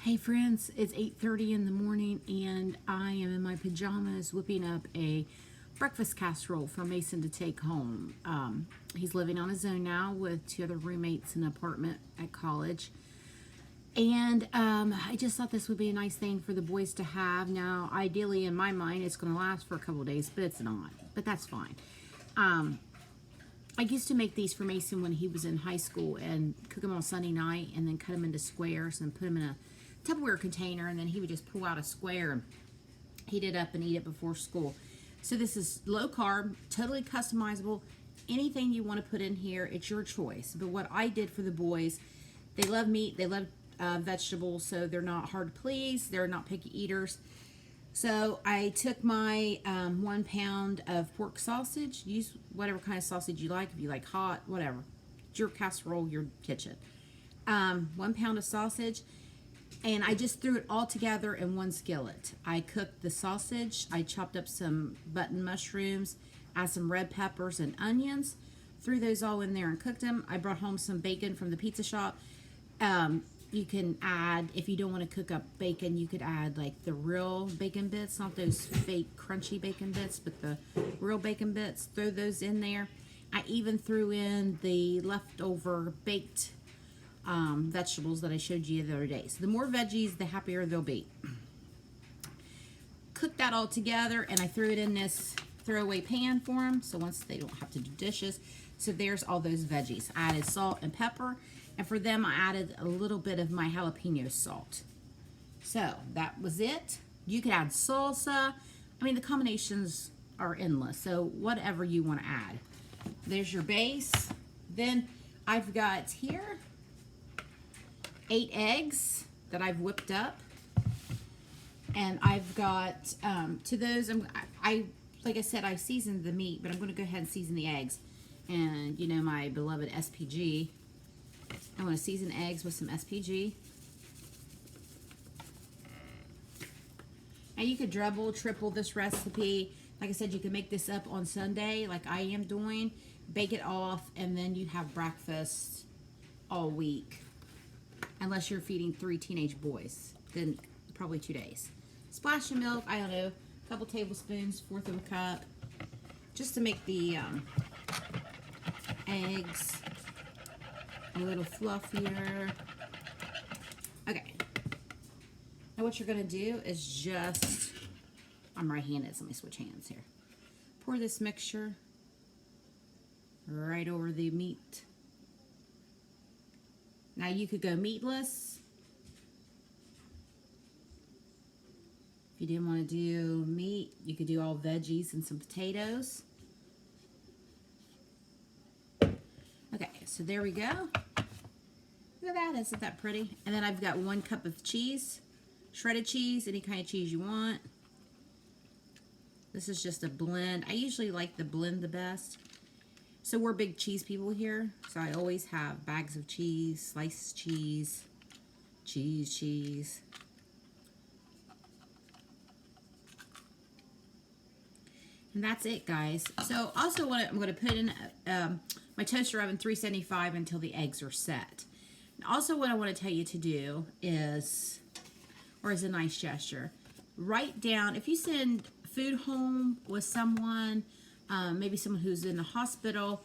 Hey friends, it's 8:30 in the morning and I am in my pajamas whipping up a breakfast casserole for Mason to take home. He's living on his own now with two other roommates in an apartment at college. And I just thought this would be a nice thing for the boys to have. Now, ideally, in my mind, it's going to last for a couple of days, but it's not. But that's fine. I used to make these for Mason when he was in high school and cook them on Sunday night and then cut them into squares and put them in a Tupperware container, and then he would just pull out a square and heat it up and eat it before school. So this is low carb, totally customizable. Anything you want to put in here, it's your choice. But what I did for the boys, they love meat, they love vegetables, so they're not hard to please, they're not picky eaters. So I took my 1 pound of pork sausage. Use whatever kind of sausage you like. If you like hot, whatever. It's your casserole, your kitchen. 1 pound of sausage. And I just threw it all together in one skillet. I cooked the sausage. I chopped up some button mushrooms, added some red peppers and onions. Threw those all in there and cooked them. I brought home some bacon from the pizza shop. You can add, if you don't want to cook up bacon, you could add like the real bacon bits, not those fake crunchy bacon bits, but the real bacon bits. Throw those in there. I even threw in the leftover baked vegetables that I showed you the other day. So the more veggies, the happier they'll be. Cook that all together, and I threw it in this throwaway pan for them, so once they don't have to do dishes. So there's all those veggies. I added salt and pepper, and for them I added a little bit of my jalapeno salt. So that was it. You could add salsa. I mean, the combinations are endless, so whatever you want to add. There's your base. Then I've got here 8 eggs that I've whipped up, and I've got to those I like I said, I seasoned the meat, but I'm going to go ahead and season the eggs. And you know my beloved SPG. I want to season eggs with some SPG. Now you could double, triple this recipe. Like I said, you can make this up on Sunday like I am doing, bake it off, and then you have breakfast all week. Unless you're feeding 3 teenage boys, then probably 2 days. Splash of milk, I don't know, a couple tablespoons, 1/4 of a cup, just to make the eggs a little fluffier. Okay. Now what you're gonna do is just, I'm right-handed, so let me switch hands here. Pour this mixture right over the meat. Now you could go meatless. If you didn't want to do meat, you could do all veggies and some potatoes. Okay, so there we go. Look at that, isn't that pretty? And then I've got 1 cup of cheese, shredded cheese, any kind of cheese you want. This is just a blend. I usually like the blend the best. So we're big cheese people here, so I always have bags of cheese, sliced cheese, cheese. And that's it, guys. So also what I'm going to put in my toaster oven 375 until the eggs are set. And also what I want to tell you to do is, or as a nice gesture, write down, if you send food home with someone, maybe someone who's in the hospital,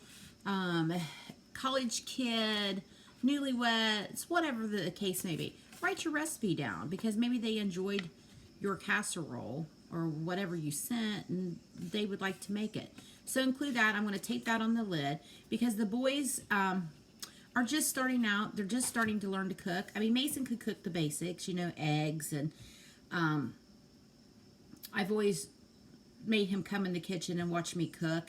college kid, newlyweds, whatever the case may be. Write your recipe down, because maybe they enjoyed your casserole or whatever you sent and they would like to make it. So include that. I'm going to tape that on the lid, because the boys are just starting out. They're just starting to learn to cook. I mean, Mason could cook the basics, you know, eggs, and I've always made him come in the kitchen and watch me cook,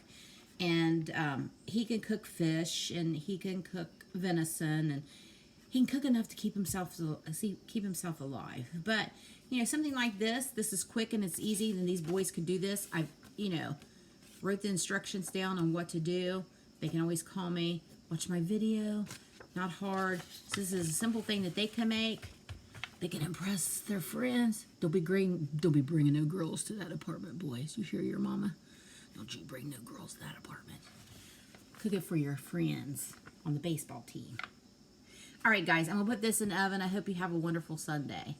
and he can cook fish, and he can cook venison, and he can cook enough to keep himself alive. But you know, something like this is quick and it's easy, and these boys can do this. I've, you know, wrote the instructions down on what to do. They can always call me, watch my video. Not hard. So this is a simple thing that they can make. They can impress their friends. Don't be bringing no girls to that apartment, boys. You hear your mama? Don't you bring no girls to that apartment. Cook it for your friends on the baseball team. All right, guys, I'm going to put this in the oven. I hope you have a wonderful Sunday.